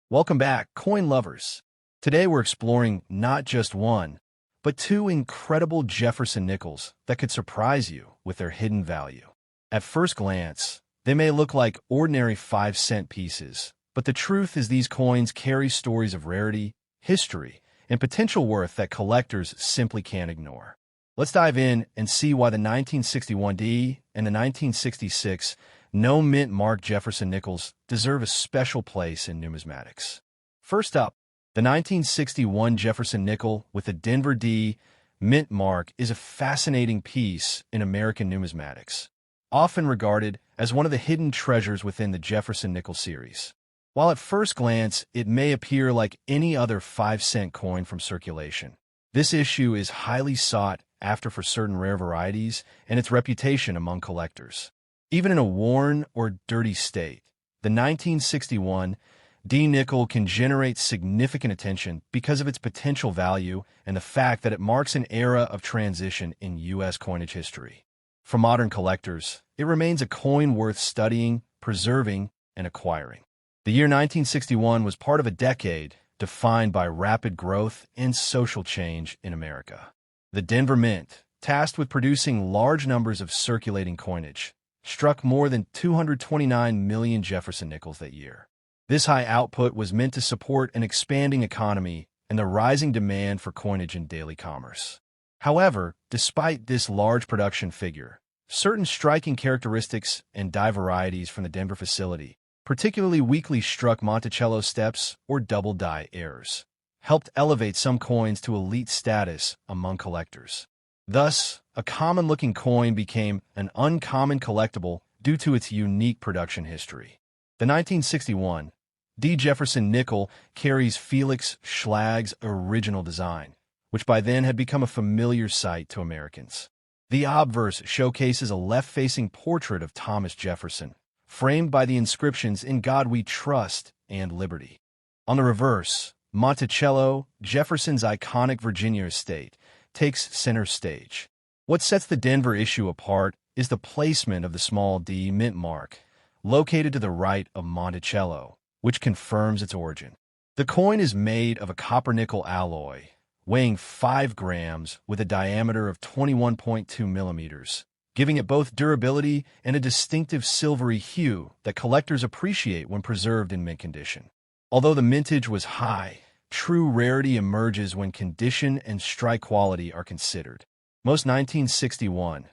Welcome back, coin lovers. Today we're exploring not just one, but two incredible Jefferson nickels that could surprise you with their hidden value. At first glance, they may look like ordinary 5-cent pieces, but the truth is these coins carry stories of rarity, history, and potential worth that collectors simply can't ignore. Let's dive in and see why the 1961D and the 1966 no mint mark Jefferson nickels deserve a special place in numismatics. First up, the 1961 Jefferson nickel with the Denver D mint mark is a fascinating piece in American numismatics, often regarded as one of the hidden treasures within the Jefferson nickel series. While at first glance it may appear like any other 5-cent coin from circulation, this issue is highly sought after for certain rare varieties and its reputation among collectors. Even in a worn or dirty state, the 1961 D nickel can generate significant attention because of its potential value and the fact that it marks an era of transition in U.S. coinage history. For modern collectors, it remains a coin worth studying, preserving, and acquiring. The year 1961 was part of a decade defined by rapid growth and social change in America. The Denver Mint, tasked with producing large numbers of circulating coinage, struck more than 229 million Jefferson nickels that year. This high output was meant to support an expanding economy and the rising demand for coinage in daily commerce. However, despite this large production figure, certain striking characteristics and die varieties from the Denver facility, particularly weakly struck Monticello steps or double die errors, helped elevate some coins to elite status among collectors. Thus, a common-looking coin became an uncommon collectible due to its unique production history. The 1961 D. Jefferson nickel carries Felix Schlag's original design, which by then had become a familiar sight to Americans. The obverse showcases a left-facing portrait of Thomas Jefferson, framed by the inscriptions "In God We Trust" and "Liberty." On the reverse, Monticello, Jefferson's iconic Virginia estate, takes center stage. What sets the Denver issue apart is the placement of the small D mint mark, located to the right of Monticello, which confirms its origin. The coin is made of a copper-nickel alloy, weighing 5 grams with a diameter of 21.2 millimeters, giving it both durability and a distinctive silvery hue that collectors appreciate when preserved in mint condition. Although the mintage was high, true rarity emerges when condition and strike quality are considered. Most 1961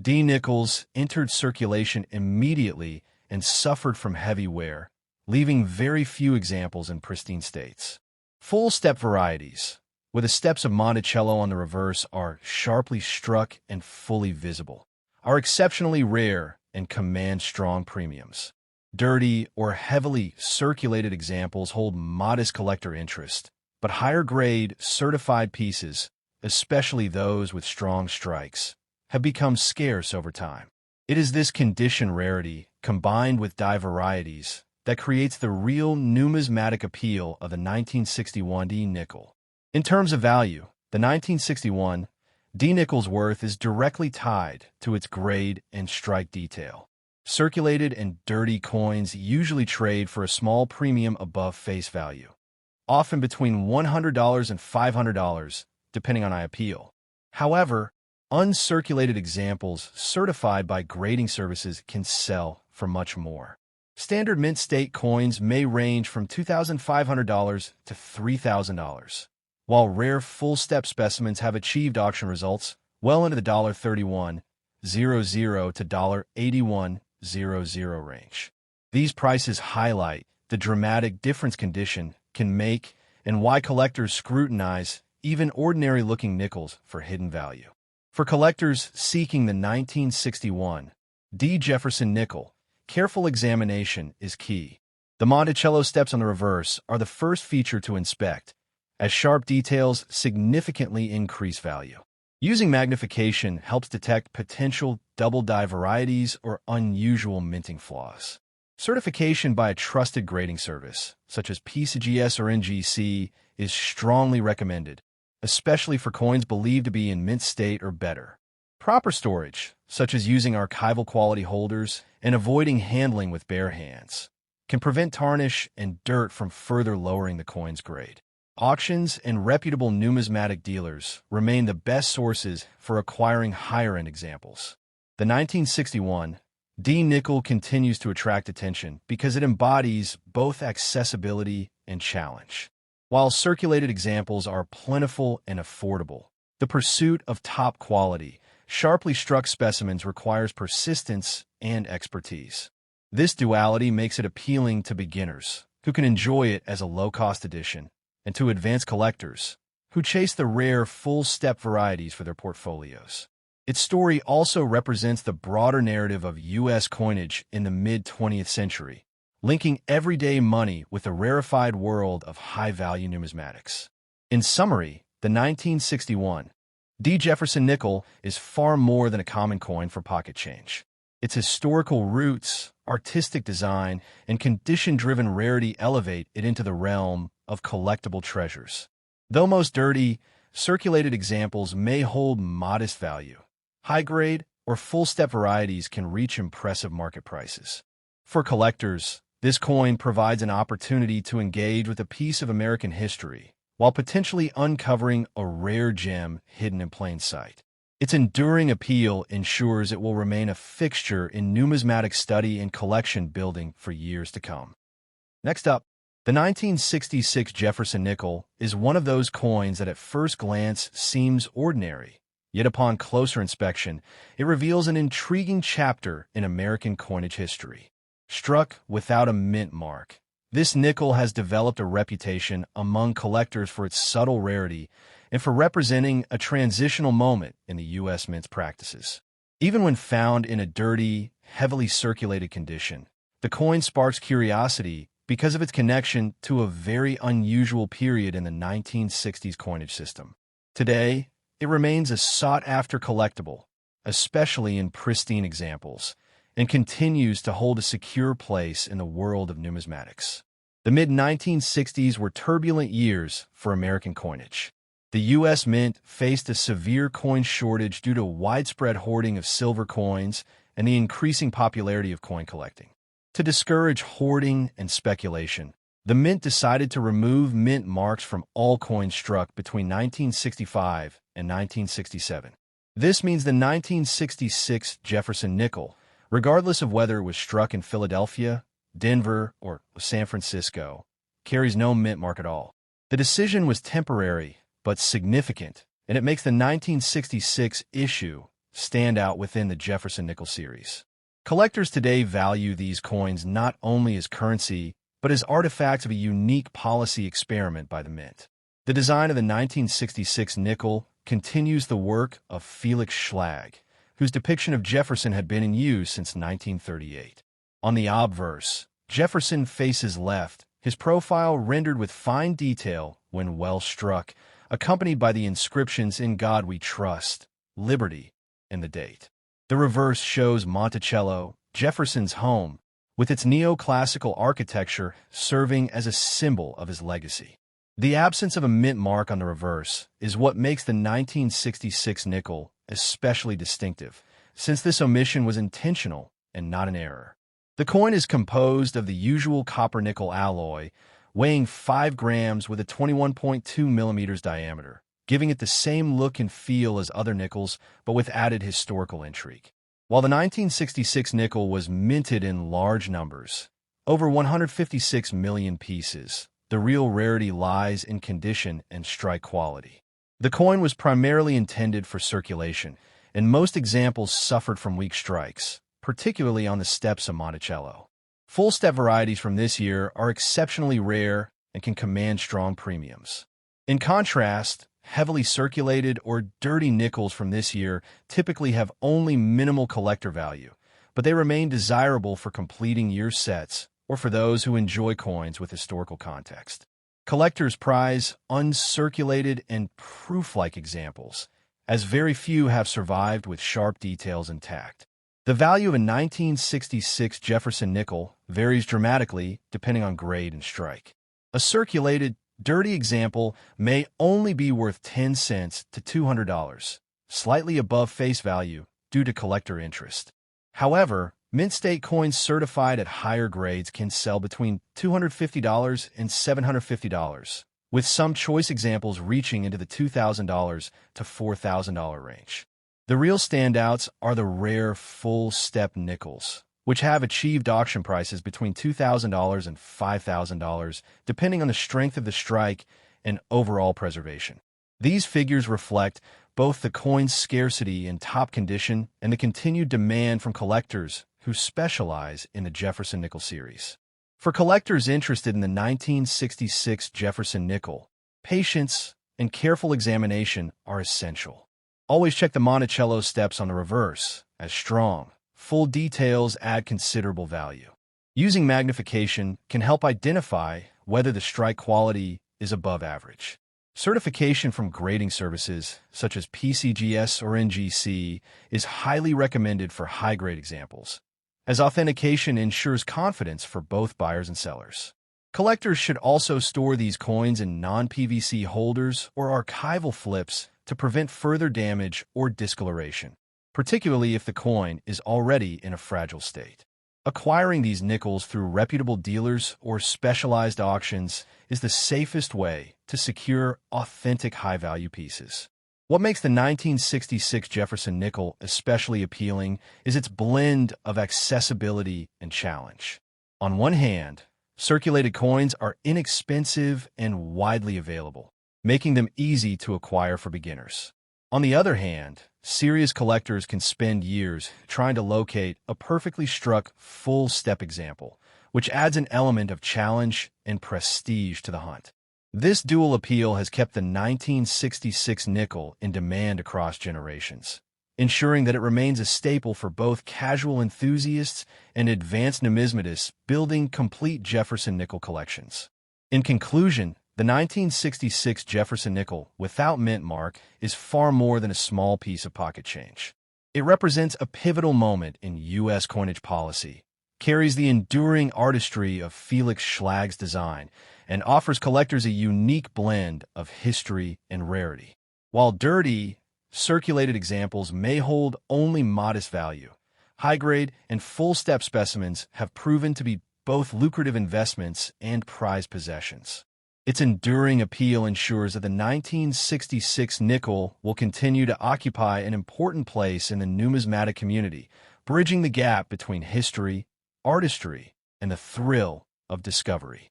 D nickels entered circulation immediately and suffered from heavy wear, leaving very few examples in pristine states. Full step varieties, where the steps of Monticello on the reverse are sharply struck and fully visible, are exceptionally rare and command strong premiums. Dirty or heavily circulated examples hold modest collector interest, but higher-grade, certified pieces, especially those with strong strikes, have become scarce over time. It is this condition rarity, combined with die varieties, that creates the real numismatic appeal of the 1961 D nickel. In terms of value, the 1961 D nickel's worth is directly tied to its grade and strike detail. Circulated and dirty coins usually trade for a small premium above face value, often between $100 and $500, depending on appeal. However, uncirculated examples certified by grading services can sell for much more. Standard mint state coins may range from $2,500 to $3,000, while rare full-step specimens have achieved auction results well into the $31.00 to $81.00 range. These prices highlight the dramatic difference condition can make and why collectors scrutinize even ordinary-looking nickels for hidden value. For collectors seeking the 1961 D. Jefferson nickel, careful examination is key. The Monticello steps on the reverse are the first feature to inspect, as sharp details significantly increase value. Using magnification helps detect potential double die varieties or unusual minting flaws. Certification by a trusted grading service, such as PCGS or NGC, is strongly recommended, especially for coins believed to be in mint state or better. Proper storage, such as using archival quality holders and avoiding handling with bare hands, can prevent tarnish and dirt from further lowering the coin's grade. Auctions and reputable numismatic dealers remain the best sources for acquiring higher-end examples. The 1961 D nickel continues to attract attention because it embodies both accessibility and challenge. While circulated examples are plentiful and affordable, the pursuit of top quality, sharply struck specimens requires persistence and expertise. This duality makes it appealing to beginners, who can enjoy it as a low-cost addition, and to advanced collectors, who chase the rare full-step varieties for their portfolios. Its story also represents the broader narrative of U.S. coinage in the mid-20th century, linking everyday money with the rarefied world of high-value numismatics. In summary, the 1961 D. Jefferson nickel is far more than a common coin for pocket change. Its historical roots, artistic design, and condition-driven rarity elevate it into the realm of collectible treasures. Though most dirty, circulated examples may hold modest value, high-grade or full-step varieties can reach impressive market prices. For collectors, this coin provides an opportunity to engage with a piece of American history while potentially uncovering a rare gem hidden in plain sight. Its enduring appeal ensures it will remain a fixture in numismatic study and collection building for years to come. Next up, the 1966 Jefferson nickel is one of those coins that at first glance seems ordinary, yet upon closer inspection, it reveals an intriguing chapter in American coinage history. Struck without a mint mark, this nickel has developed a reputation among collectors for its subtle rarity and for representing a transitional moment in the U.S. mint's practices. Even when found in a dirty, heavily circulated condition, the coin sparks curiosity because of its connection to a very unusual period in the 1960s coinage system. Today, it remains a sought-after collectible, especially in pristine examples, and continues to hold a secure place in the world of numismatics. The mid-1960s were turbulent years for American coinage. The U.S. Mint faced a severe coin shortage due to widespread hoarding of silver coins and the increasing popularity of coin collecting. To discourage hoarding and speculation, the Mint decided to remove mint marks from all coins struck between 1965 and 1967. This means the 1966 Jefferson nickel, regardless of whether it was struck in Philadelphia, Denver, or San Francisco, carries no mint mark at all. The decision was temporary but significant, and it makes the 1966 issue stand out within the Jefferson nickel series. Collectors today value these coins not only as currency, but as artifacts of a unique policy experiment by the Mint. The design of the 1966 nickel continues the work of Felix Schlag, whose depiction of Jefferson had been in use since 1938. On the obverse, Jefferson faces left, his profile rendered with fine detail when well struck, accompanied by the inscriptions "In God We Trust," "Liberty," and the date. The reverse shows Monticello, Jefferson's home, with its neoclassical architecture serving as a symbol of his legacy. The absence of a mint mark on the reverse is what makes the 1966 nickel especially distinctive, since this omission was intentional and not an error. The coin is composed of the usual copper-nickel alloy, weighing 5 grams with a 21.2 millimeters diameter, giving it the same look and feel as other nickels, but with added historical intrigue. While the 1966 nickel was minted in large numbers, over 156 million pieces, the real rarity lies in condition and strike quality. The coin was primarily intended for circulation, and most examples suffered from weak strikes, particularly on the steps of Monticello. Full-step varieties from this year are exceptionally rare and can command strong premiums. In contrast, heavily circulated or dirty nickels from this year typically have only minimal collector value, but they remain desirable for completing year sets or for those who enjoy coins with historical context. Collectors prize uncirculated and proof-like examples, as very few have survived with sharp details intact. The value of a 1966 Jefferson nickel varies dramatically depending on grade and strike. A circulated, dirty example may only be worth 10 cents to $200, slightly above face value due to collector interest. However, Mint state coins certified at higher grades can sell between $250 and $750, with some choice examples reaching into the $2,000 to $4,000 range. The real standouts are the rare full-step nickels, which have achieved auction prices between $2,000 and $5,000, depending on the strength of the strike and overall preservation. These figures reflect both the coin's scarcity in top condition and the continued demand from collectors who specialize in the Jefferson Nickel series. For collectors interested in the 1966 Jefferson Nickel, patience and careful examination are essential. Always check the Monticello steps on the reverse, as strong, full details add considerable value. Using magnification can help identify whether the strike quality is above average. Certification from grading services, such as PCGS or NGC, is highly recommended for high-grade examples, as authentication ensures confidence for both buyers and sellers. Collectors should also store these coins in non-PVC holders or archival flips to prevent further damage or discoloration, particularly if the coin is already in a fragile state. Acquiring these nickels through reputable dealers or specialized auctions is the safest way to secure authentic high-value pieces. What makes the 1966 Jefferson Nickel especially appealing is its blend of accessibility and challenge. On one hand, circulated coins are inexpensive and widely available, making them easy to acquire for beginners. On the other hand, serious collectors can spend years trying to locate a perfectly struck full-step example, which adds an element of challenge and prestige to the hunt. This dual appeal has kept the 1966 nickel in demand across generations, ensuring that it remains a staple for both casual enthusiasts and advanced numismatists building complete Jefferson nickel collections. In conclusion, the 1966 Jefferson Nickel without mint mark is far more than a small piece of pocket change. It represents a pivotal moment in U.S. coinage policy, carries the enduring artistry of Felix Schlag's design, and offers collectors a unique blend of history and rarity. While dirty, circulated examples may hold only modest value, high-grade and full-step specimens have proven to be both lucrative investments and prized possessions. Its enduring appeal ensures that the 1966 nickel will continue to occupy an important place in the numismatic community, bridging the gap between history, artistry, and the thrill of discovery.